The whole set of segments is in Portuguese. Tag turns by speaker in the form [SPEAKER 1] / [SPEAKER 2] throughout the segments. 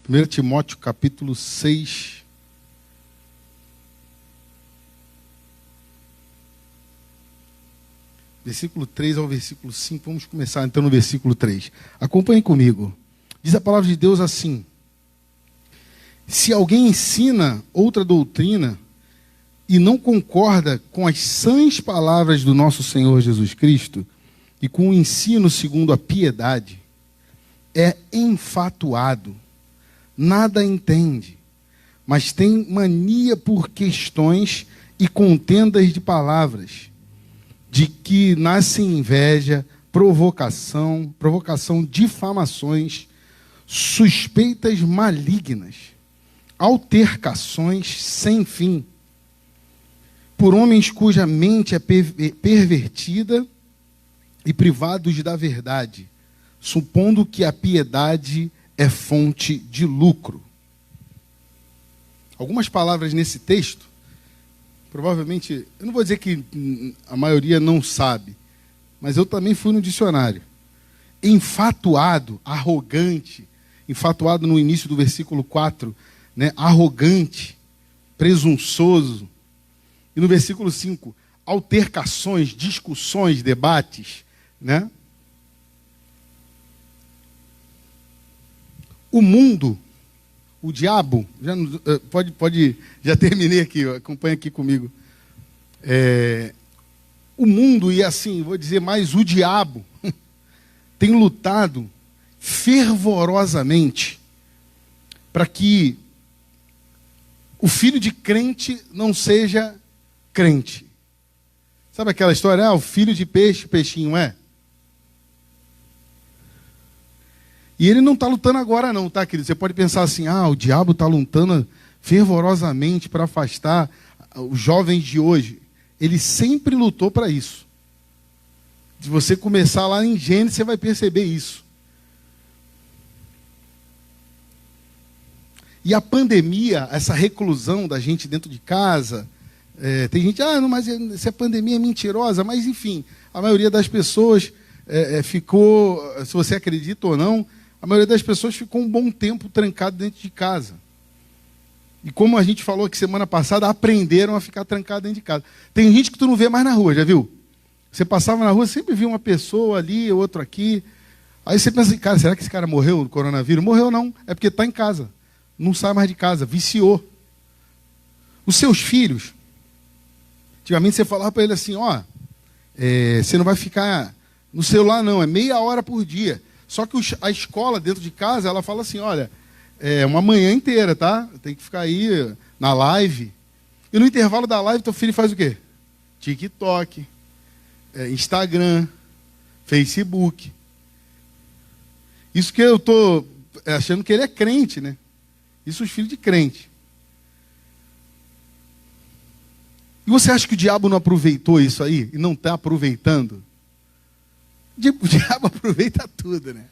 [SPEAKER 1] 1 Timóteo capítulo 6. Versículo 3 ao versículo 5. Vamos começar então no versículo 3. Acompanhe comigo. Diz a palavra de Deus assim: se alguém ensina outra doutrina e não concorda com as sãs palavras do nosso Senhor Jesus Cristo e com o ensino segundo a piedade, é enfatuado, nada entende, mas tem mania por questões e contendas de palavras, de que nascem inveja, provocação, difamações, suspeitas malignas, altercações sem fim, por homens cuja mente é pervertida e privados da verdade, supondo que a piedade é fonte de lucro. Algumas palavras nesse texto, provavelmente, eu não vou dizer que a maioria não sabe, mas eu também fui no dicionário. Enfatuado, arrogante, enfatuado no início do versículo 4, né? Arrogante, presunçoso. E no versículo 5, altercações, discussões, debates, né? O mundo, o diabo, já terminei aqui, acompanha aqui comigo. O mundo, e assim, vou dizer mais, o diabo, tem lutado fervorosamente para que o filho de crente não seja crente. Sabe aquela história? O filho de peixe, peixinho é? E ele não está lutando agora não, tá, querido? Você pode pensar assim, o diabo está lutando fervorosamente para afastar os jovens de hoje. Ele sempre lutou para isso. Se você começar lá em Gênesis, você vai perceber isso. E a pandemia, essa reclusão da gente dentro de casa, tem gente, mas essa pandemia é mentirosa, mas enfim, a maioria das pessoas ficou, se você acredita ou não, a maioria das pessoas ficou um bom tempo trancado dentro de casa. E como a gente falou aqui semana passada, aprenderam a ficar trancado dentro de casa. Tem gente que tu não vê mais na rua, já viu? Você passava na rua, sempre via uma pessoa ali, outro aqui. Aí você pensa assim, cara, será que esse cara morreu do coronavírus? Morreu não, é porque está em casa. Não sai mais de casa, viciou. Os seus filhos, antigamente você falava para ele assim, você não vai ficar no celular não, é meia hora por dia. Só que a escola dentro de casa, ela fala assim, olha, uma manhã inteira, tá? Tem que ficar aí na live. E no intervalo da live, teu filho faz o quê? TikTok, Instagram, Facebook. Isso que eu tô achando que ele é crente, né? Isso os filhos de crente. E você acha que o diabo não aproveitou isso aí? E não está aproveitando? O diabo aproveita tudo, né?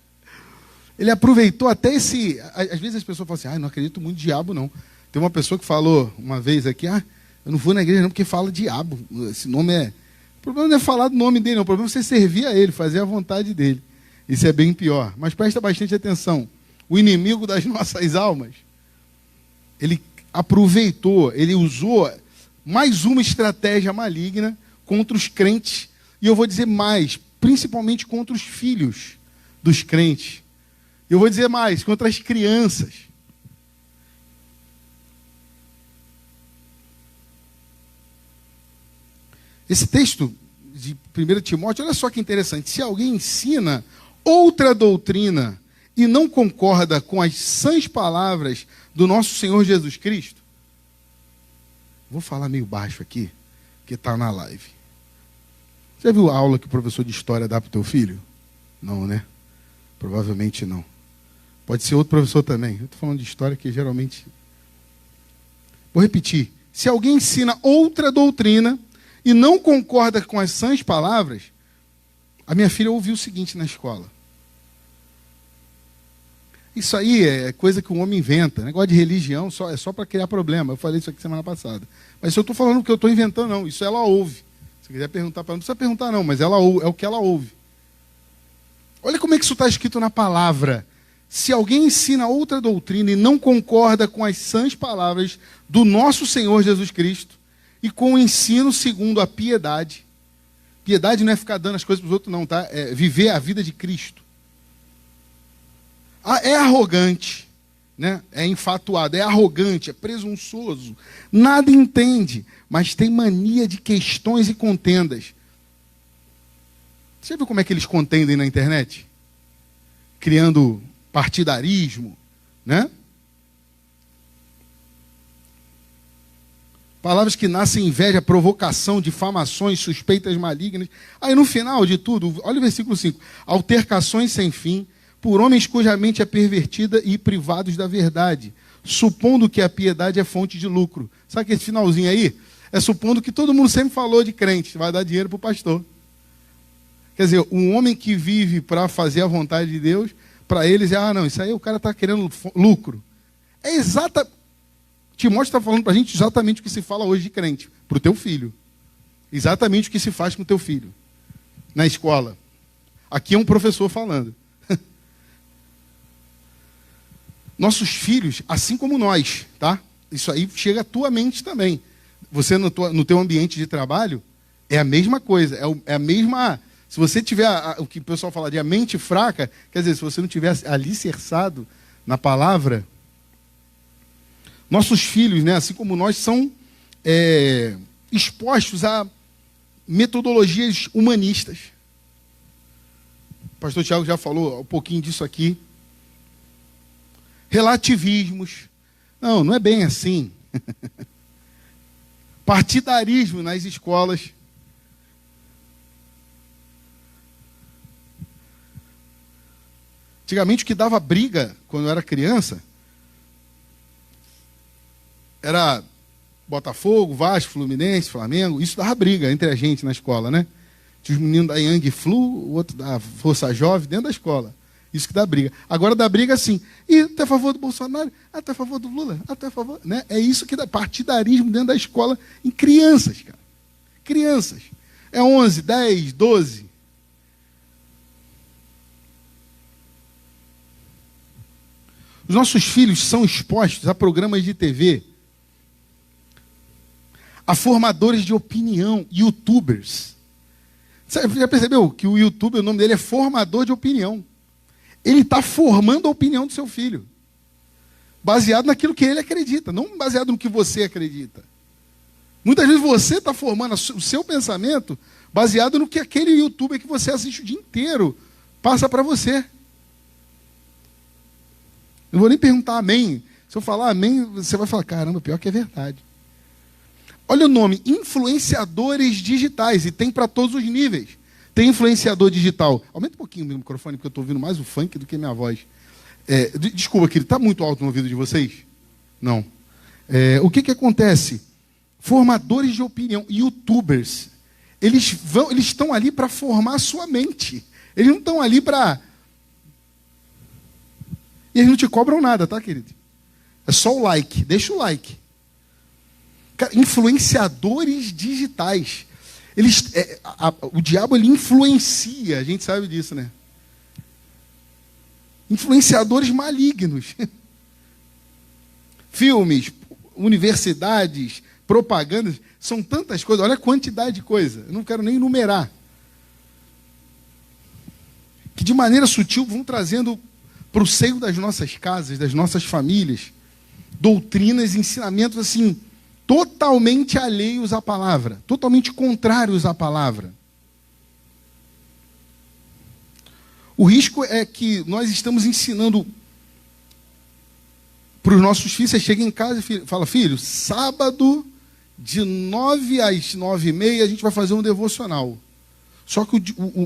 [SPEAKER 1] Ele aproveitou até esse... Às vezes as pessoas falam assim, não acredito muito no diabo, não. Tem uma pessoa que falou uma vez aqui, eu não vou na igreja não, porque fala diabo. Esse nome é... O problema não é falar do nome dele, não. O problema é você servir a ele, fazer a vontade dele. Isso é bem pior. Mas presta bastante atenção. O inimigo das nossas almas, ele aproveitou, ele usou mais uma estratégia maligna contra os crentes. E eu vou dizer mais, principalmente contra os filhos dos crentes. Eu vou dizer mais, contra as crianças. Esse texto de 1 Timóteo, olha só que interessante. Se alguém ensina outra doutrina e não concorda com as sãs palavras do nosso Senhor Jesus Cristo, vou falar meio baixo aqui, porque está na live. Já viu a aula que o professor de história dá para o teu filho? Não, né? Provavelmente não. Pode ser outro professor também. Eu estou falando de história que geralmente... Vou repetir. Se alguém ensina outra doutrina e não concorda com as sãs palavras, a minha filha ouviu o seguinte na escola. Isso aí é coisa que o homem inventa. Negócio de religião é só para criar problema. Eu falei isso aqui semana passada. Mas eu estou falando que eu estou inventando, não. Isso ela ouve. Se quiser perguntar para ela, não precisa perguntar não, mas ela ouve, é o que ela ouve. Olha como é que isso está escrito na palavra. Se alguém ensina outra doutrina e não concorda com as sãs palavras do nosso Senhor Jesus Cristo e com o ensino segundo a piedade. Piedade não é ficar dando as coisas para os outros, não, tá? É viver a vida de Cristo. É arrogante, né? É enfatuado, é arrogante, é presunçoso, nada entende, mas tem mania de questões e contendas. Você viu como é que eles contendem na internet? Criando partidarismo, né? Palavras que nascem inveja, provocação, difamações, suspeitas malignas. Aí no final de tudo, olha o versículo 5. Altercações sem fim, por homens cuja mente é pervertida e privados da verdade, supondo que a piedade é fonte de lucro. Sabe que esse finalzinho aí? É supondo que todo mundo sempre falou de crente, vai dar dinheiro para o pastor. Quer dizer, um homem que vive para fazer a vontade de Deus, para eles não, isso aí o cara está querendo lucro. É exata. Timóteo está falando para a gente exatamente o que se fala hoje de crente, para o teu filho. Exatamente o que se faz com o teu filho. Na escola. Aqui é um professor falando. Nossos filhos, assim como nós, tá? Isso aí chega à tua mente também. Você no teu ambiente de trabalho, é a mesma coisa, é a mesma... Se você tiver o que o pessoal fala de a mente fraca, quer dizer, se você não tiver alicerçado na palavra, nossos filhos, né, assim como nós, são expostos a metodologias humanistas. O pastor Tiago já falou um pouquinho disso aqui. Relativismos. Não é bem assim. Partidarismo nas escolas. Antigamente o que dava briga quando eu era criança era Botafogo, Vasco, Fluminense, Flamengo. Isso dava briga entre a gente na escola, né? Tinha os meninos da Yang Flu, o outro da Força Jovem, dentro da escola. Isso que dá briga. Agora dá briga assim. E tu é a favor do Bolsonaro? Tu é a favor do Lula? Tu é a favor... Né? É isso que dá partidarismo dentro da escola em crianças, cara. Crianças. É 11, 10, 12. Os nossos filhos são expostos a programas de TV, a formadores de opinião, youtubers. Você já percebeu que o youtuber, o nome dele é formador de opinião? Ele está formando a opinião do seu filho, baseado naquilo que ele acredita, não baseado no que você acredita. Muitas vezes você está formando o seu pensamento baseado no que aquele youtuber que você assiste o dia inteiro passa para você. Não vou nem perguntar amém. Se eu falar amém, você vai falar, caramba, pior que é verdade. Olha o nome, influenciadores digitais, e tem para todos os níveis. Tem influenciador digital. Aumenta um pouquinho o meu microfone, porque eu estou ouvindo mais o funk do que a minha voz. Desculpa, querido, está muito alto no ouvido de vocês? Não. O que acontece? Formadores de opinião, youtubers, eles estão ali para formar a sua mente. Eles não estão ali para... E eles não te cobram nada, tá, querido? É só o like. Deixa o like. Cara, influenciadores digitais. O diabo, ele influencia. A gente sabe disso, né? Influenciadores malignos. Filmes, universidades, propagandas. São tantas coisas. Olha a quantidade de coisa. Eu não quero nem enumerar. Que de maneira sutil vão trazendo para o seio das nossas casas, das nossas famílias, doutrinas, ensinamentos assim, totalmente alheios à palavra, totalmente contrários à palavra. O risco é que nós estamos ensinando para os nossos filhos. Você chega em casa e fala, filho, sábado de 9 às 9h30 a gente vai fazer um devocional. Só que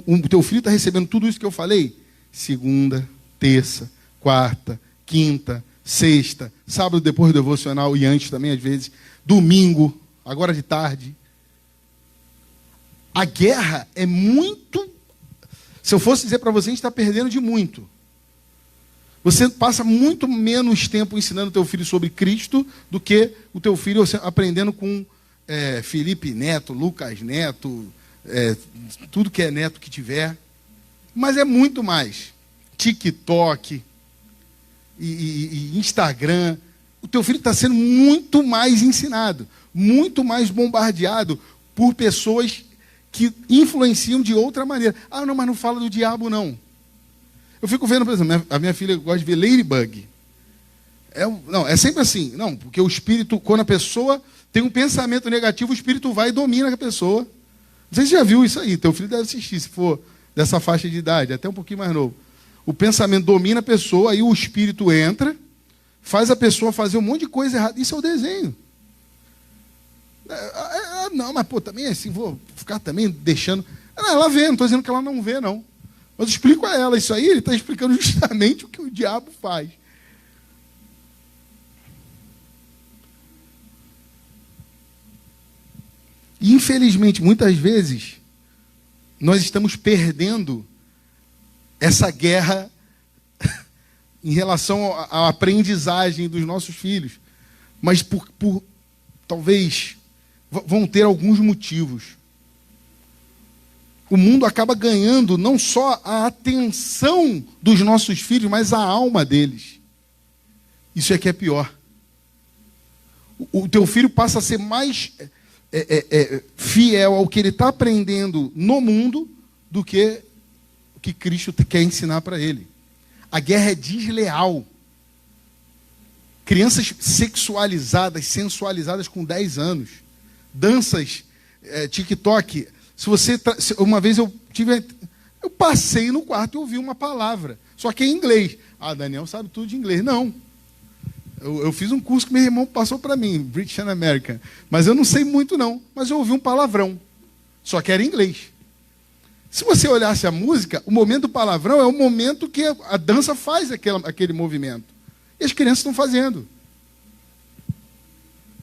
[SPEAKER 1] o teu filho está recebendo tudo isso que eu falei, segunda, terça, quarta, quinta, sexta, sábado depois do devocional e antes também, às vezes, domingo, agora de tarde. A guerra é muito... Se eu fosse dizer para você, a gente está perdendo de muito. Você passa muito menos tempo ensinando o teu filho sobre Cristo do que o teu filho aprendendo com Felipe Neto, Lucas Neto, tudo que é neto que tiver. Mas é muito mais. TikTok, e Instagram, o teu filho está sendo muito mais ensinado, muito mais bombardeado por pessoas que influenciam de outra maneira. Ah, não, mas não fala do diabo, não. Eu fico vendo, por exemplo, a minha filha gosta de ver Ladybug. É sempre assim. Não, porque o espírito, quando a pessoa tem um pensamento negativo, o espírito vai e domina a pessoa. Não sei se você já viu isso aí. Teu filho deve assistir, se for dessa faixa de idade, até um pouquinho mais novo. O pensamento domina a pessoa, aí o espírito entra, faz a pessoa fazer um monte de coisa errada. Isso é o desenho. Não, mas pô, também assim, vou ficar também deixando... Não, ela vê, não estou dizendo que ela não vê, não. Mas eu explico a ela isso aí, ele está explicando justamente o que o diabo faz. E, infelizmente, muitas vezes, nós estamos perdendo essa guerra em relação à aprendizagem dos nossos filhos. Mas talvez vão ter alguns motivos. O mundo acaba ganhando não só a atenção dos nossos filhos, mas a alma deles. Isso é que é pior. O teu filho passa a ser mais fiel ao que ele está aprendendo no mundo do que o que Cristo quer ensinar para ele. A guerra é desleal. Crianças sexualizadas, sensualizadas com 10 anos. Danças, TikTok. Uma vez eu passei no quarto e ouvi uma palavra. Só que em inglês. Ah, Daniel sabe tudo de inglês. Não. Eu fiz um curso que meu irmão passou para mim, British and American. Mas eu não sei muito não. Mas eu ouvi um palavrão. Só que era em inglês. Se você olhasse a música, o momento do palavrão é o momento que a dança faz aquele movimento. E as crianças estão fazendo.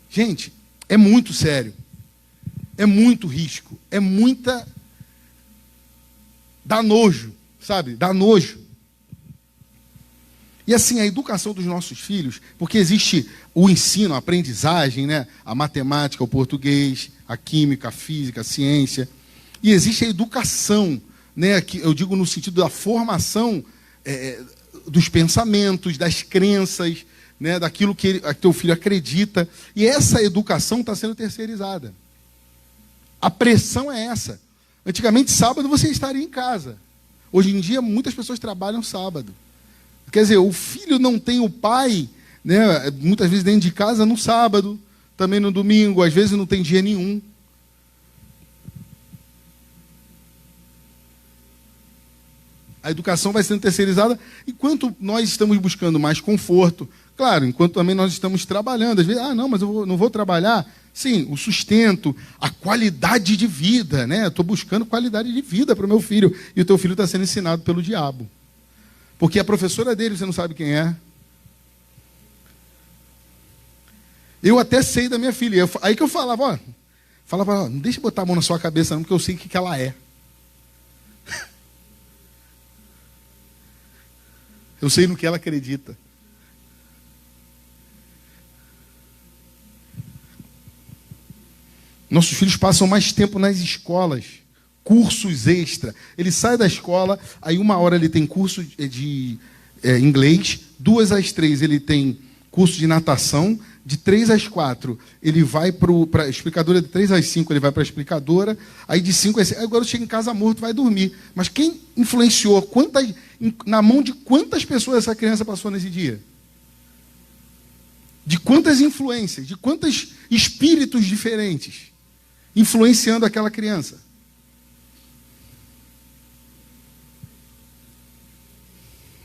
[SPEAKER 1] Gente, é muito sério. É muito risco. É muita... Dá nojo, sabe? Dá nojo. E assim, a educação dos nossos filhos, porque existe o ensino, a aprendizagem, né? A matemática, o português, a química, a física, a ciência. E existe a educação, né? Que eu digo no sentido da formação dos pensamentos, das crenças, né? Daquilo que teu filho acredita. E essa educação está sendo terceirizada. A pressão é essa. Antigamente, sábado, você estaria em casa. Hoje em dia, muitas pessoas trabalham sábado. Quer dizer, o filho não tem o pai, né, muitas vezes dentro de casa no sábado, também no domingo, às vezes não tem dia nenhum. A educação vai sendo terceirizada, enquanto nós estamos buscando mais conforto, claro, enquanto também nós estamos trabalhando. Às vezes, não, mas eu não vou trabalhar. Sim, o sustento, a qualidade de vida, né? Eu estou buscando qualidade de vida para o meu filho. E o teu filho está sendo ensinado pelo diabo. Porque a professora dele, você não sabe quem é. Eu até sei da minha filha. Aí que eu falava, não deixa eu botar a mão na sua cabeça não, porque eu sei o que ela é. Eu sei no que ela acredita. Nossos filhos passam mais tempo nas escolas. Cursos extra. Ele sai da escola, aí 1 hora ele tem curso de inglês, 2 às 3 ele tem curso de natação, de 3 às 4 ele vai para a explicadora, de 3 às 5 ele vai para a explicadora, aí de 5 às 6, agora chega em casa morto, vai dormir. Mas quem influenciou? Na mão de quantas pessoas essa criança passou nesse dia? De quantas influências? De quantos espíritos diferentes influenciando aquela criança?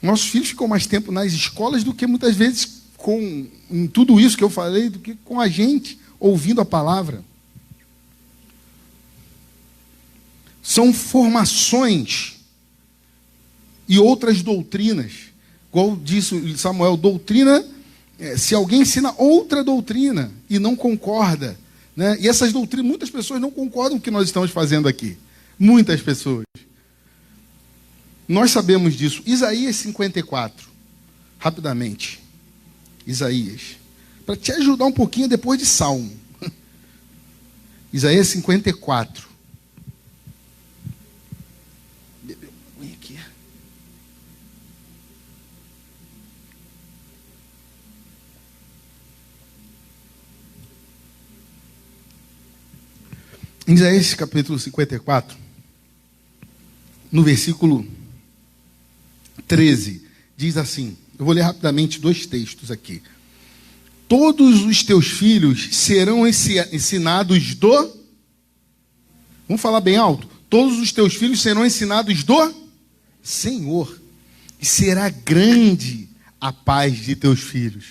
[SPEAKER 1] Nossos filhos ficam mais tempo nas escolas do que muitas vezes em tudo isso que eu falei, do que com a gente ouvindo a palavra. São formações e outras doutrinas. Igual disse Samuel, doutrina, se alguém ensina outra doutrina e não concorda, né? E essas doutrinas, muitas pessoas não concordam com o que nós estamos fazendo aqui. Muitas pessoas. Nós sabemos disso. Isaías 54. Rapidamente. Isaías. Para te ajudar um pouquinho depois de Salmo. Isaías 54. Bebeu aqui. Em Isaías capítulo 54, no versículo 13, diz assim, eu vou ler rapidamente 2 textos aqui. Todos os teus filhos serão ensinados do... Vamos falar bem alto? Todos os teus filhos serão ensinados do Senhor. E será grande a paz de teus filhos.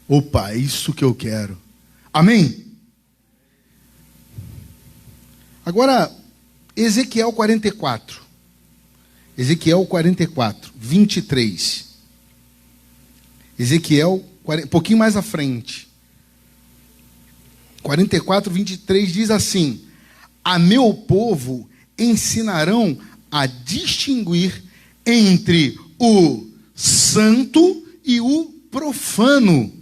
[SPEAKER 1] Opa, é isso que eu quero. Amém? Agora, Ezequiel 44. Ezequiel 44, 23. Ezequiel, um pouquinho mais à frente. 44, 23 diz assim: a meu povo ensinarão a distinguir entre o santo e o profano.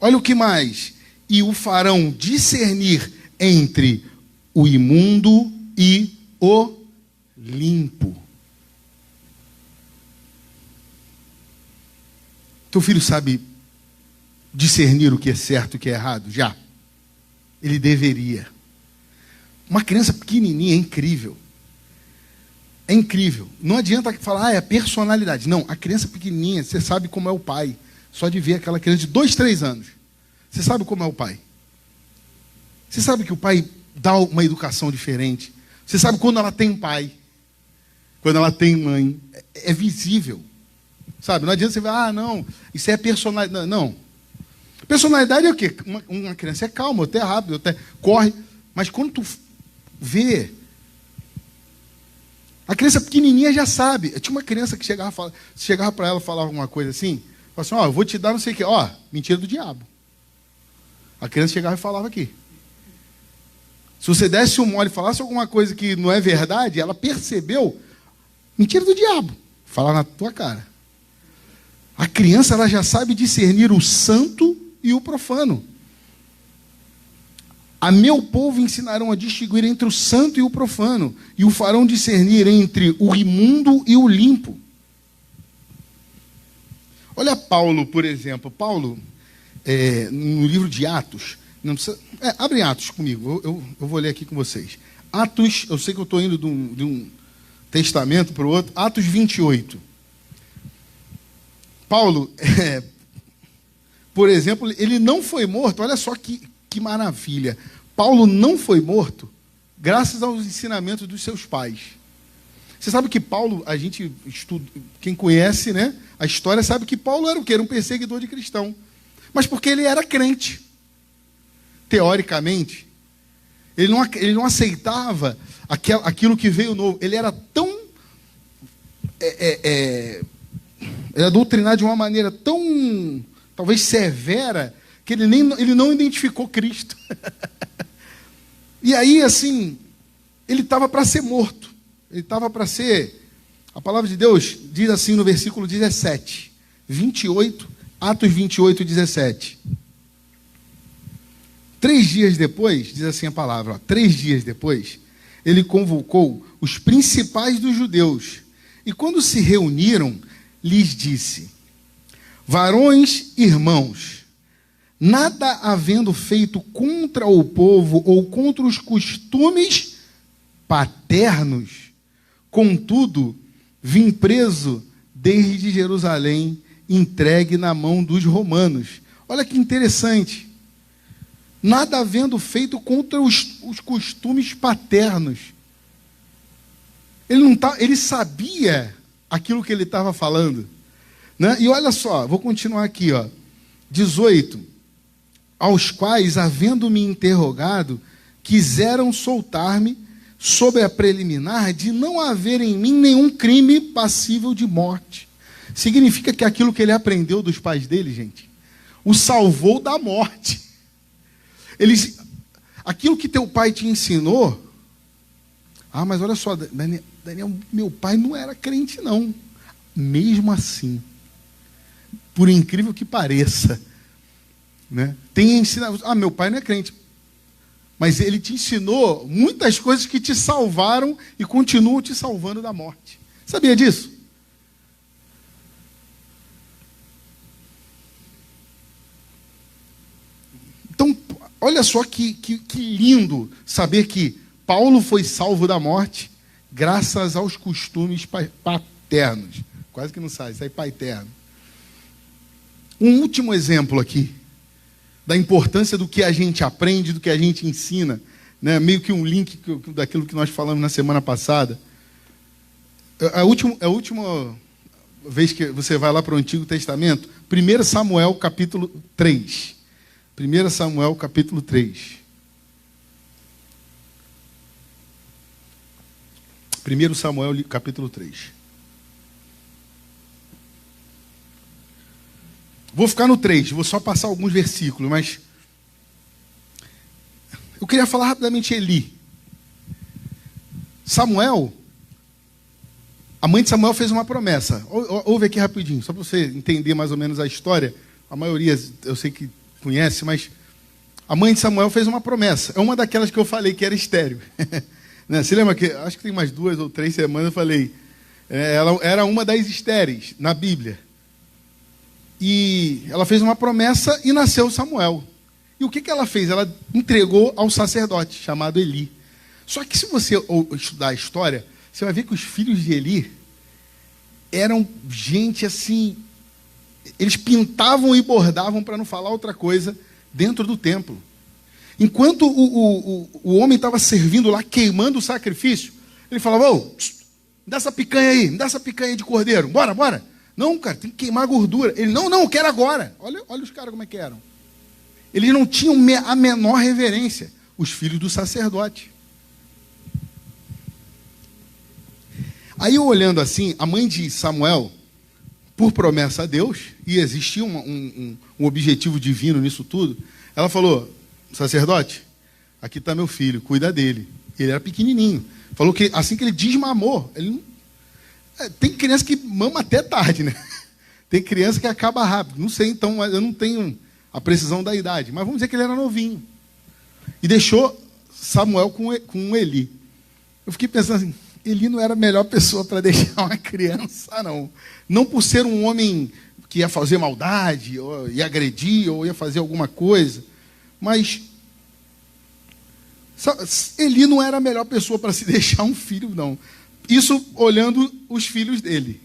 [SPEAKER 1] Olha o que mais. E o farão discernir entre o imundo e o limpo. Teu filho sabe discernir o que é certo e o que é errado? Já. Ele deveria. Uma criança pequenininha é incrível. É incrível. Não adianta falar, é a personalidade. Não, a criança pequenininha, você sabe como é o pai. Só de ver aquela criança de 2, 3 anos. Você sabe como é o pai. Você sabe que o pai dá uma educação diferente. Você sabe quando ela tem pai. Quando ela tem mãe. É visível. Sabe? Não adianta você falar, não, isso é personalidade. Não. Personalidade é o quê? Uma criança é calma, até rápido, até corre. Mas quando tu vê... A criança pequenininha já sabe. Eu tinha uma criança que chegava para ela e falava alguma coisa assim. Falava assim, eu vou te dar não sei o quê. Mentira do diabo. A criança chegava e falava aqui. Se você desse um mole e falasse alguma coisa que não é verdade, ela percebeu, mentira do diabo. Falar na tua cara. A criança ela já sabe discernir o santo e o profano. A meu povo ensinarão a distinguir entre o santo e o profano, e o farão discernir entre o imundo e o limpo. Olha Paulo, por exemplo. Paulo, no livro de Atos, não precisa, abre Atos comigo, eu vou ler aqui com vocês. Atos, eu sei que eu estou indo de um testamento para o outro. Atos 28. Paulo, por exemplo, ele não foi morto, olha só que maravilha. Paulo não foi morto graças aos ensinamentos dos seus pais. Você sabe que Paulo, a gente estuda, quem conhece, né, a história sabe que Paulo era o quê? Era um perseguidor de cristão. Mas porque ele era crente. Teoricamente, ele não aceitava aquilo que veio novo. Ele era tão... Ele era doutrinado de uma maneira tão, talvez, severa, que ele não identificou Cristo. E aí, assim, ele estava para ser morto. Ele estava para ser... A palavra de Deus diz assim no versículo 17. 28, Atos 28, 17. 3 dias depois, diz assim a palavra, 3 dias depois, ele convocou os principais dos judeus. E quando se reuniram, lhes disse: varões irmãos, nada havendo feito contra o povo ou contra os costumes paternos, contudo, vim preso desde Jerusalém, entregue na mão dos romanos. Olha que interessante. Nada havendo feito contra os costumes paternos. Ele sabia aquilo que ele estava falando, né? E olha só, vou continuar aqui, 18. Aos quais, havendo-me interrogado, quiseram soltar-me sob a preliminar de não haver em mim nenhum crime passível de morte. Significa que aquilo que ele aprendeu dos pais dele, gente, o salvou da morte. Aquilo que teu pai te ensinou... mas olha só, Daniel, meu pai não era crente, não. Mesmo assim, por incrível que pareça, né? Tem ensinado, meu pai não é crente. Mas ele te ensinou muitas coisas que te salvaram e continuam te salvando da morte. Sabia disso? Então, olha só que lindo saber que Paulo foi salvo da morte graças aos costumes paternos. Quase que não sai paterno. Um último exemplo aqui da importância do que a gente aprende, do que a gente ensina, né? Meio que um link daquilo que nós falamos na semana passada. A última vez que você vai lá para o Antigo Testamento, 1 Samuel capítulo 3. 1 Samuel capítulo 3. 1 Samuel capítulo 3. Vou ficar no 3, vou só passar alguns versículos, mas eu queria falar rapidamente Eli. Samuel, a mãe de Samuel fez uma promessa. Ouve aqui rapidinho, só para você entender mais ou menos a história. A maioria eu sei que conhece, mas a mãe de Samuel fez uma promessa. É uma daquelas que eu falei que era estéril. Né? Você lembra que, acho que tem mais 2 ou 3 semanas eu falei, ela era uma das estéreis na Bíblia. E ela fez uma promessa e nasceu Samuel. E o que ela fez? Ela entregou ao sacerdote, chamado Eli. Só que se você estudar a história, você vai ver que os filhos de Eli eram gente assim, eles pintavam e bordavam, para não falar outra coisa, dentro do templo. Enquanto o homem estava servindo lá, queimando o sacrifício, ele falava, ô, me dá essa picanha aí, me dá essa picanha de cordeiro, bora. Não, cara, tem que queimar a gordura. Ele, não, eu quero agora. Olha os caras como é que eram. Eles não tinham a menor reverência. Os filhos do sacerdote. Aí eu olhando assim, a mãe de Samuel, por promessa a Deus, e existia um objetivo divino nisso tudo, ela falou, sacerdote, aqui está meu filho, cuida dele. Ele era pequenininho. Falou que assim que ele desmamou, ele não... Tem criança que mama até tarde, né? Tem criança que acaba rápido. Não sei, então, eu não tenho a precisão da idade. Mas vamos dizer que ele era novinho. E deixou Samuel com Eli. Eu fiquei pensando assim, Eli não era a melhor pessoa para deixar uma criança, não. Não por ser um homem que ia fazer maldade, ou ia agredir, ou ia fazer alguma coisa. Mas Eli não era a melhor pessoa para se deixar um filho, não. Isso olhando os filhos dele.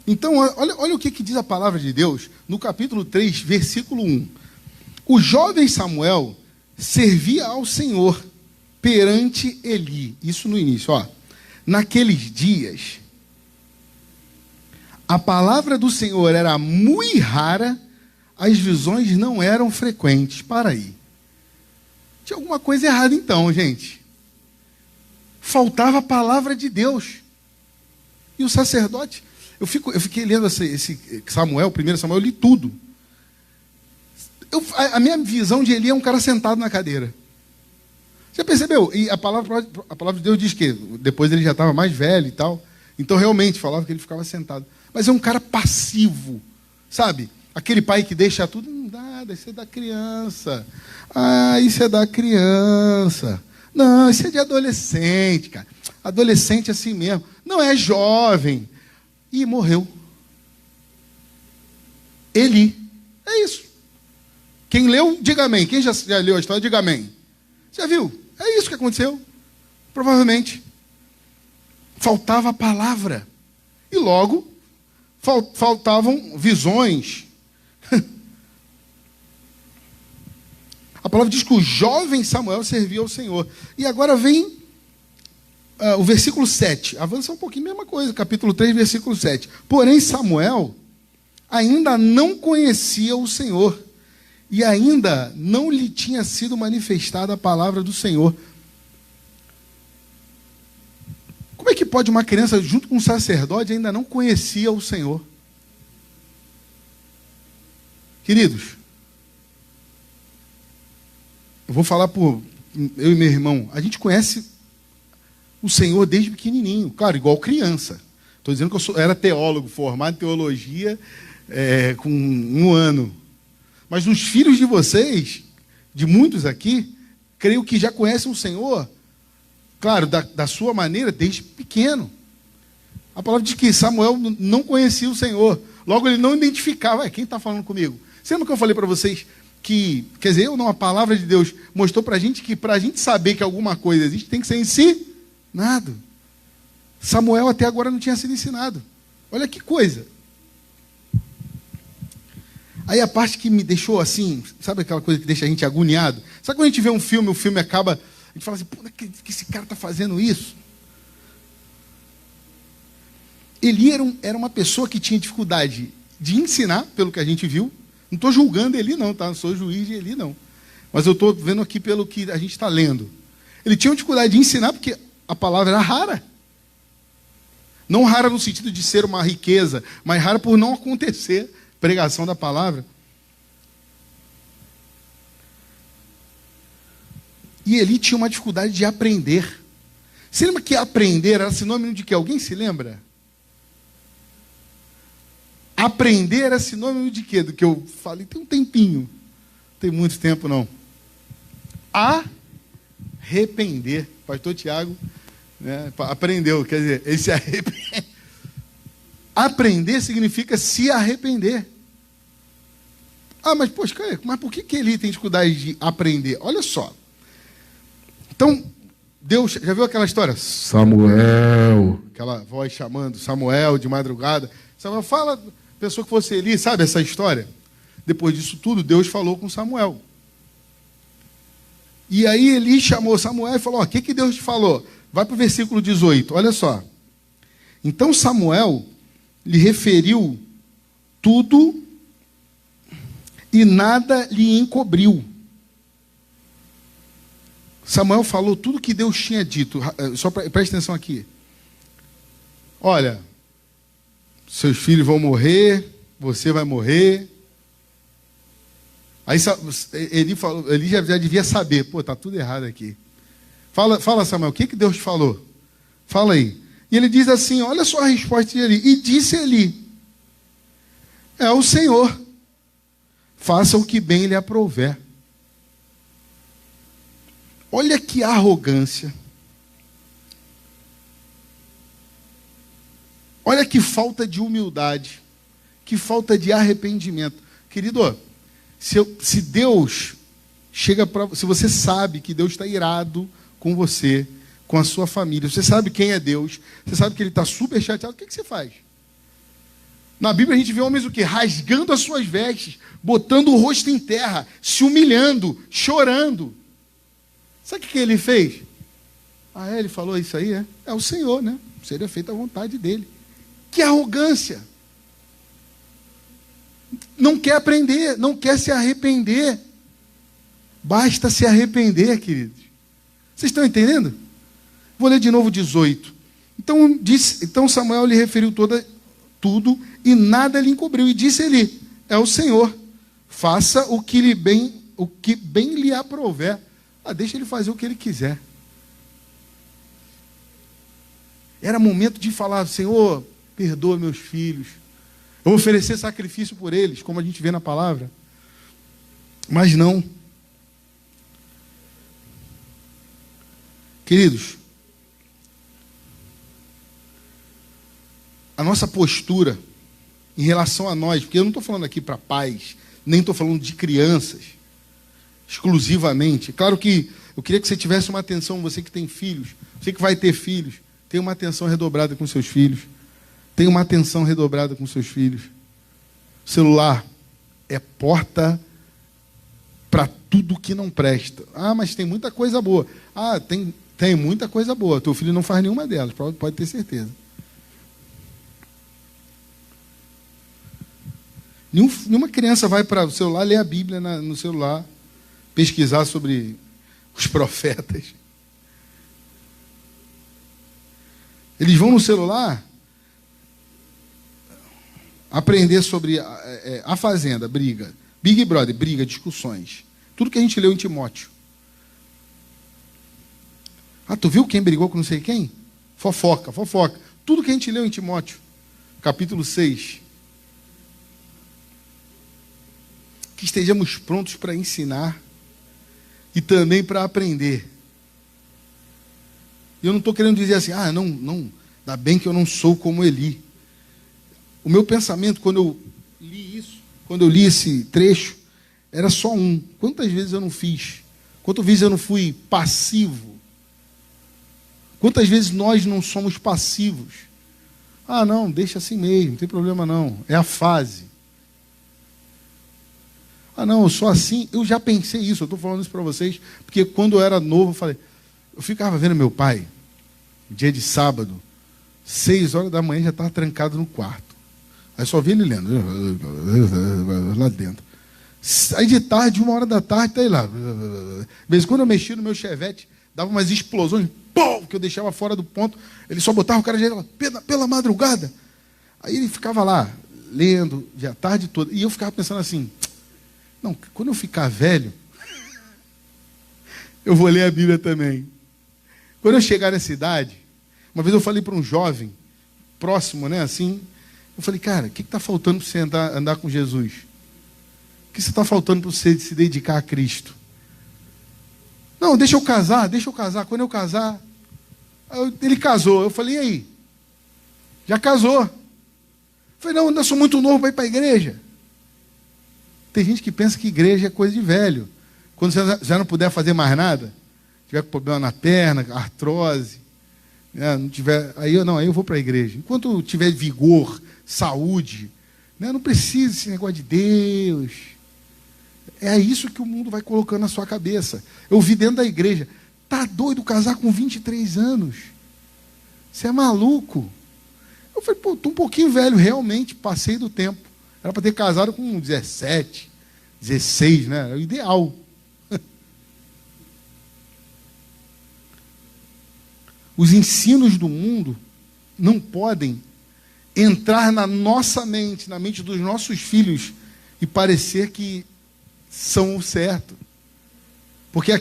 [SPEAKER 1] Então, olha o que diz a palavra de Deus no capítulo 3, versículo 1. O jovem Samuel servia ao Senhor perante Eli. Isso no início, ó. Naqueles dias, a palavra do Senhor era muito rara, as visões não eram frequentes. Para aí. Tinha alguma coisa errada então, gente. Faltava a palavra de Deus. E o sacerdote... Eu fiquei lendo esse Samuel, 1 Samuel, eu li tudo. A minha visão de Eli é um cara sentado na cadeira. Você percebeu? E a palavra de Deus diz que depois ele já estava mais velho e tal. Então realmente falava que ele ficava sentado. Mas é um cara passivo, sabe? Aquele pai que deixa tudo, não dá, isso é da criança. Ah, isso é da criança. Não, isso é de adolescente, cara. Adolescente é assim mesmo. Não é jovem. E morreu. Eli. É isso. Quem leu, diga amém. Quem já leu a história, diga amém. Já viu? É isso que aconteceu. Provavelmente. Faltava a palavra. E logo, faltavam visões. A palavra diz que o jovem Samuel servia ao Senhor. E agora vem o versículo 7. Avança um pouquinho, mesma coisa. Capítulo 3, versículo 7. Porém, Samuel ainda não conhecia o Senhor. E ainda não lhe tinha sido manifestada a palavra do Senhor. Como é que pode uma criança, junto com um sacerdote, ainda não conhecia o Senhor? Queridos, eu vou falar por eu e meu irmão. A gente conhece o Senhor desde pequenininho. Claro, igual criança. Estou dizendo que eu era teólogo, formado em teologia com 1 ano. Mas os filhos de vocês, de muitos aqui, creio que já conhecem o Senhor, claro, da sua maneira, desde pequeno. A palavra diz que Samuel não conhecia o Senhor. Logo, ele não identificava. Quem está falando comigo? Você lembra que eu falei para vocês que, quer dizer, a palavra de Deus mostrou para a gente que para a gente saber que alguma coisa existe, tem que ser ensinado. Samuel até agora não tinha sido ensinado. Olha que coisa. Aí a parte que me deixou assim, sabe aquela coisa que deixa a gente agoniado? Sabe quando a gente vê um filme, o filme acaba, a gente fala assim, pô, que esse cara está fazendo isso? Eli era uma pessoa que tinha dificuldade de ensinar, pelo que a gente viu. Não estou julgando Eli não, tá? Não sou juiz de Eli não. Mas eu estou vendo aqui pelo que a gente está lendo. Ele tinha dificuldade de ensinar porque a palavra era rara. Não rara no sentido de ser uma riqueza, mas rara por não acontecer pregação da palavra. E Eli tinha uma dificuldade de aprender. Você lembra que aprender era sinônimo de quê? Alguém se lembra? Aprender era sinônimo de quê? Do que eu falei tem um tempinho. Não tem muito tempo, não. Arrepender. Pastor Tiago, né, aprendeu. Quer dizer, ele se arrepende. Aprender significa se arrepender. Mas poxa, mas por que ele tem dificuldade de aprender? Olha só. Então, Deus, já viu aquela história? Samuel. Aquela voz chamando Samuel de madrugada. Samuel, fala, pessoa que fosse Eli, sabe essa história? Depois disso tudo, Deus falou com Samuel. E aí Eli chamou Samuel e falou, o que Deus te falou? Vai para o versículo 18, olha só. Então Samuel lhe referiu tudo e nada lhe encobriu. Samuel falou tudo que Deus tinha dito. Só preste atenção aqui. Olha, seus filhos vão morrer, você vai morrer. Aí ele já devia saber, pô, tá tudo errado aqui. Fala Samuel, o que Deus te falou? Fala aí. E ele diz assim, olha só a resposta de Eli. E disse Eli, é o Senhor, faça o que bem lhe aprouver. Olha que arrogância. Olha que falta de humildade. Que falta de arrependimento. Querido, se Deus chega para... Se você sabe que Deus está irado com você, com a sua família, você sabe quem é Deus, você sabe que Ele está super chateado, o que você faz? Na Bíblia a gente vê homens o quê? Rasgando as suas vestes, botando o rosto em terra, se humilhando, chorando. Sabe o que ele fez? Ele falou isso aí, é? É o Senhor, né? Seria feita a vontade dele. Que arrogância! Não quer aprender, não quer se arrepender. Basta se arrepender, queridos. Vocês estão entendendo? Vou ler de novo 18. Então Samuel lhe referiu tudo e nada lhe encobriu. E disse ele, é o Senhor, faça o que bem lhe aprouver. Deixa ele fazer o que ele quiser. Era momento de falar, Senhor, perdoa meus filhos. Eu vou oferecer sacrifício por eles, como a gente vê na palavra. Mas não. Queridos, a nossa postura em relação a nós, porque eu não estou falando aqui para pais, nem estou falando de crianças, exclusivamente. Claro que eu queria que você tivesse uma atenção, você que tem filhos, você que vai ter filhos, tenha uma atenção redobrada com seus filhos. Tenha uma atenção redobrada com seus filhos. O celular é porta para tudo que não presta. Mas tem muita coisa boa. Tem muita coisa boa. Teu filho não faz nenhuma delas, pode ter certeza. Nenhuma criança vai para o celular ler a Bíblia no celular, pesquisar sobre os profetas. Eles vão no celular aprender sobre a fazenda, briga. Big Brother, briga, discussões. Tudo que a gente leu em Timóteo. Tu viu quem brigou com não sei quem? Fofoca. Tudo que a gente leu em Timóteo. Capítulo 6. Que estejamos prontos para ensinar e também para aprender. Eu não estou querendo dizer assim, não, ainda bem que eu não sou como Eli. O meu pensamento, quando eu li isso, quando eu li esse trecho, era só um. Quantas vezes eu não fiz? Quantas vezes eu não fui passivo? Quantas vezes nós não somos passivos? Ah, não, deixa assim mesmo, não tem problema não. É a fase. Ah, não, eu sou assim. Eu já pensei isso, eu estou falando isso para vocês, porque quando eu era novo, eu ficava vendo meu pai, dia de sábado, 6 horas da manhã já estava trancado no quarto. Aí só vi ele lendo, lá dentro. Aí de tarde, 1 hora da tarde, tá aí lá. De vez em quando eu mexia no meu Chevette, dava umas explosões, pum, que eu deixava fora do ponto. Ele só botava o cara de pela madrugada. Aí ele ficava lá, lendo, a tarde toda. E eu ficava pensando assim, não, quando eu ficar velho, eu vou ler a Bíblia também. Quando eu chegar nessa idade, uma vez eu falei para um jovem, próximo, né, assim, eu falei, cara, o que está faltando para você andar com Jesus? O que está faltando para você se dedicar a Cristo? Não, deixa eu casar. Quando eu casar, ele casou. Eu falei, e aí? Já casou? Eu falei, não, eu ainda sou muito novo para ir para a igreja. Tem gente que pensa que igreja é coisa de velho. Quando você já não puder fazer mais nada, tiver com problema na perna, artrose, né, não tiver, aí eu vou para a igreja. Enquanto eu tiver vigor, saúde, né, não precisa desse negócio de Deus. É isso que o mundo vai colocando na sua cabeça. Eu vi dentro da igreja, tá doido casar com 23 anos? Você é maluco? Eu falei, pô, tô um pouquinho velho, realmente, passei do tempo. Era para ter casado com 17, 16, né? Era o ideal. Os ensinos do mundo não podem entrar na nossa mente, na mente dos nossos filhos, e parecer que são o certo. Porque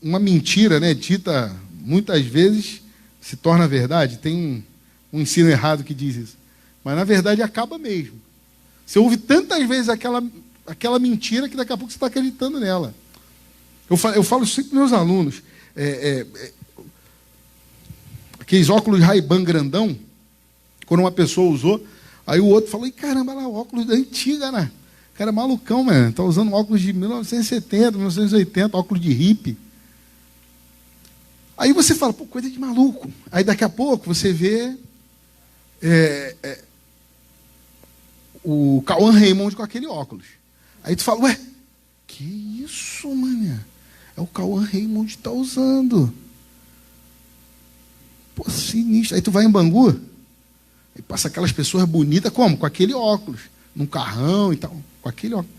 [SPEAKER 1] uma mentira, né, dita muitas vezes se torna verdade. Tem um ensino errado que diz isso. Mas, na verdade, acaba mesmo. Você ouve tantas vezes aquela mentira que daqui a pouco você está acreditando nela. Eu falo isso sempre para meus alunos. Aqueles óculos Ray-Ban grandão, quando uma pessoa usou, aí o outro falou, caramba, lá, o óculos da antiga, né? O cara é malucão, mano. Está usando óculos de 1970, 1980, óculos de hippie. Aí você fala, pô, coisa de maluco. Aí daqui a pouco você vê o Cauã Raymond com aquele óculos. Aí tu fala, ué, que isso, mano? É o Cauã Raymond que está usando. Pô, sinistro. Aí tu vai em Bangu, aí passa aquelas pessoas bonitas, como? Com aquele óculos. Num carrão e tal. Com aquele óculos.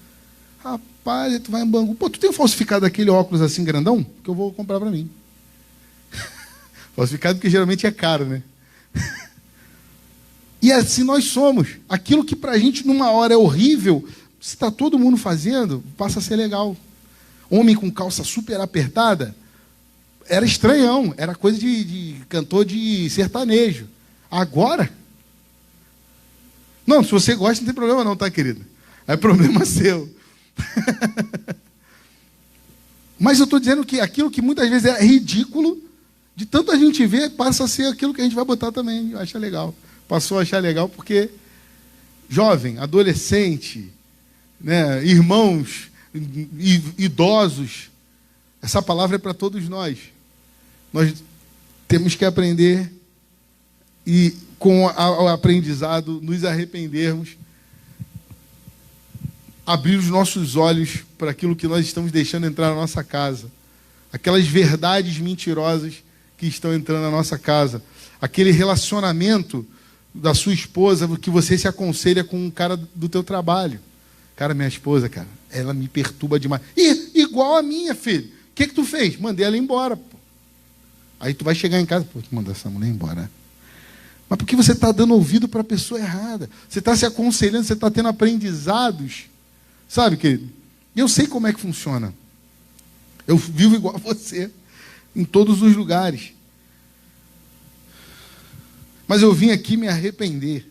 [SPEAKER 1] Rapaz, aí tu vai em Bangu. Pô, tu tem um falsificado daquele óculos assim grandão? Que eu vou comprar para mim. Falsificado porque geralmente é caro, né? E assim nós somos. Aquilo que pra gente numa hora é horrível, se está todo mundo fazendo, passa a ser legal. Homem com calça super apertada, era estranhão, era coisa de cantor de sertanejo. Agora, não, se você gosta não tem problema não, tá, querido? É problema seu. Mas eu estou dizendo que aquilo que muitas vezes é ridículo, de tanto a gente ver, passa a ser aquilo que a gente vai botar também, acha legal. Passou a achar legal porque jovem, adolescente, né, irmãos, idosos, essa palavra é para todos nós. Nós temos que aprender e, com o aprendizado, nos arrependermos, abrir os nossos olhos para aquilo que nós estamos deixando entrar na nossa casa. Aquelas verdades mentirosas que estão entrando na nossa casa. Aquele relacionamento da sua esposa que você se aconselha com um cara do teu trabalho. Cara, minha esposa, cara, ela me perturba demais. Igual a minha, filho. O que tu fez? Mandei ela embora, pô. Aí tu vai chegar em casa, pô, tu mandou essa mulher embora. Mas porque você está dando ouvido para a pessoa errada. Você está se aconselhando, você está tendo aprendizados. Sabe, querido? E eu sei como é que funciona. Eu vivo igual a você, em todos os lugares. Mas eu vim aqui me arrepender.